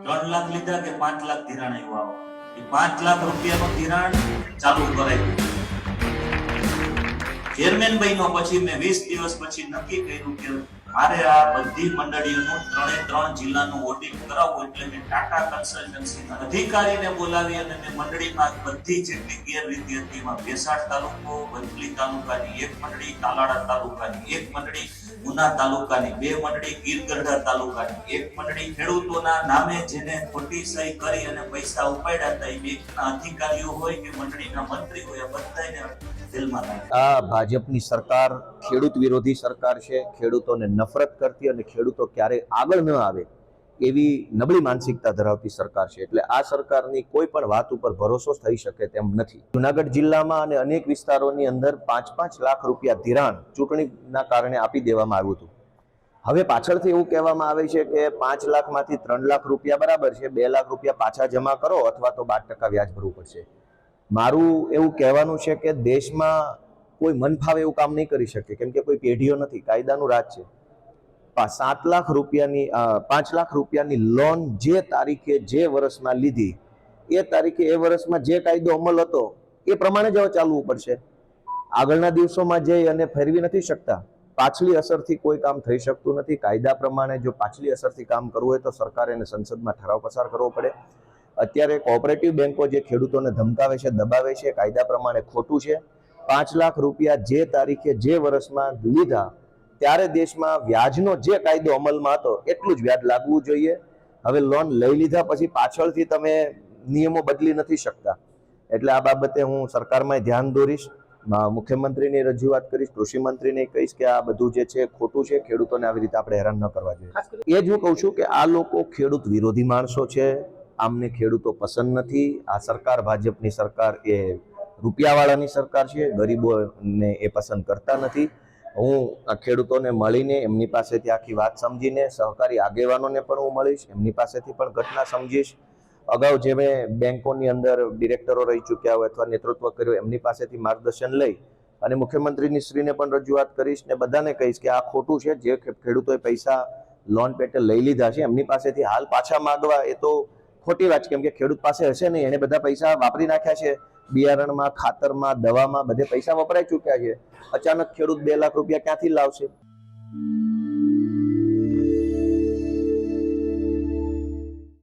3 લાખ લીધા કે 5 લાખ ધિરાણ આવ્યું, આવો એ 5 લાખ રૂપિયાનું ધિરાણ ચાલુ કરાયું। ચેરમેન બન્યો પછી મેં 20 દિવસ પછી નક્કી કર્યું કે મારે આ બધી મંડળીઓનું 3 જિલ્લાનું ઓડિટ કરાવવું, એટલે મેં ટાટા કન્સલ્ટન્સીના અધિકારીને બોલાવી અને મેં મંડળીમાં બધી જેટલી ગેરરીતિ હતી એમાં ભેસાડ તાલુકો, વંથલી તાલુકાની 1 મંડળી, તાલાળા તાલુકાની 1 મંડળી, ઉના તાલુકાની 2 મંડળી, ગીરગઢડા તાલુકાની 1 મંડળી, ખેડૂતોના નામે જેને ખોટી સહી કરી અને પૈસા ઉપાડ્યા હતા એ બેંકના અધિકારીઓ હોય કે મંડળીના મંત્રી હોય, બધાને જેલમાં નાખ્યા। આ ભાજપની સરકાર ખેડૂત વિરોધી સરકાર છે, ખેડૂતોને નફરત કરતી અને ખેડૂતો ક્યારેય આગળ ન આવે એવી નબળી માનસિકતા ધરાવતી સરકાર છે। એટલે આ સરકારની કોઈ પણ વાત ઉપર ભરોસો થઈ શકે તેમ નથી। જુનાગઢ જિલ્લામાં અને અનેક વિસ્તારોની અંદર 5-5 લાખ રૂપિયા ધિરાણ ચૂંટણીના કારણે આપી દેવામાં આવ્યું હતું। હવે પાછળથી એવું કહેવામાં આવે છે કે 5 લાખમાંથી 3 લાખ રૂપિયા બરાબર છે, 2 લાખ રૂપિયા પાછા જમા કરો અથવા તો 12% વ્યાજ ભરવું પડશે। મારું એવું કહેવાનું છે કે દેશમાં કોઈ મન ફાવે એવું કામ નહીં કરી શકે, કેમ કે કોઈ પેઢીઓ નથી, કાયદાનું રાજ છે। 5 લાખ રૂપિયાની લોન જે તારીખે જે વર્ષમાં લીધી એ તારીખે એ વર્ષમાં જે કાયદો અમલ હતો એ પ્રમાણે જ હવે ચાલવું પડશે। આગળના દિવસોમાં જઈ અને ફેરવી નથી શકતા। પાછલી અસરથી કોઈ કામ થઈ શકતું નથી। કાયદા પ્રમાણે જો પાછલી અસરથી કામ કરવું હોય તો સરકારે અને સંસદમાં ઠરાવ પસાર કરવો પડે। અત્યારે કોઓપરેટિવ બેંકો જે ખેડૂતોને ધમકાવે છે, દબાવે છે, કાયદા પ્રમાણે ખોટું છે। 5 લાખ રૂપિયા જે તારીખે જે વર્ષમાં લીધા ત્યારે દેશમાં વ્યાજનો જે કાયદો અમલમાં હતો એટલું જ વ્યાજ લાગવું જોઈએ। હવે લોન લઈ લીધા પછી પાછળથી તમે નિયમો બદલી નથી શકતા। એટલે આ બાબતે હું સરકારમાં ધ્યાન દોરીશ, મુખ્યમંત્રીની રજૂઆત કરીશ, કૃષિ મંત્રીને કહીશ કે આ બધું જે છે ખોટું છે, ખેડૂતોને આવી રીતે આપણે હેરાન ન કરવા જોઈએ। એ જ હું કહું છું કે આ લોકો ખેડૂત વિરોધી માણસો છે, આમને ખેડૂતો પસંદ નથી। આ સરકાર, ભાજપની સરકાર એ રૂપિયાવાળાની સરકાર છે, ગરીબોને એ પસંદ કરતા નથી। હું આ ખેડૂતોને મળીને એમની પાસેથી આખી વાત સમજીને, સહકારી આગેવાનોને પણ હું મળીશ, એમની પાસેથી પણ ઘટના સમજીશ। અગાઉ જે મેં બેંકોની અંદર ડિરેક્ટરો રહી ચૂક્યા હોય અથવા નેતૃત્વ કર્યું એમની પાસેથી માર્ગદર્શન લઈ અને મુખ્યમંત્રીની શ્રીને પણ રજૂઆત કરીશ ને બધાને કહીશ કે આ ખોટું છે। જે ખેડૂતોએ પૈસા લોન પેટે લઈ લીધા છે એમની પાસેથી હાલ પાછા માંગવા એ તો ખોટી વાત છે, કેમ કે ખેડૂત પાસે હશે નહીં, એને બધા પૈસા વાપરી નાખ્યા છે, બિયારણમાં, ખાતરમાં, દવામાં બધે પૈસા વપરાઈ ચૂક્યા છે। અચાનક ખેડૂત 2 લાખ રૂપિયા ક્યાંથી લાવશે?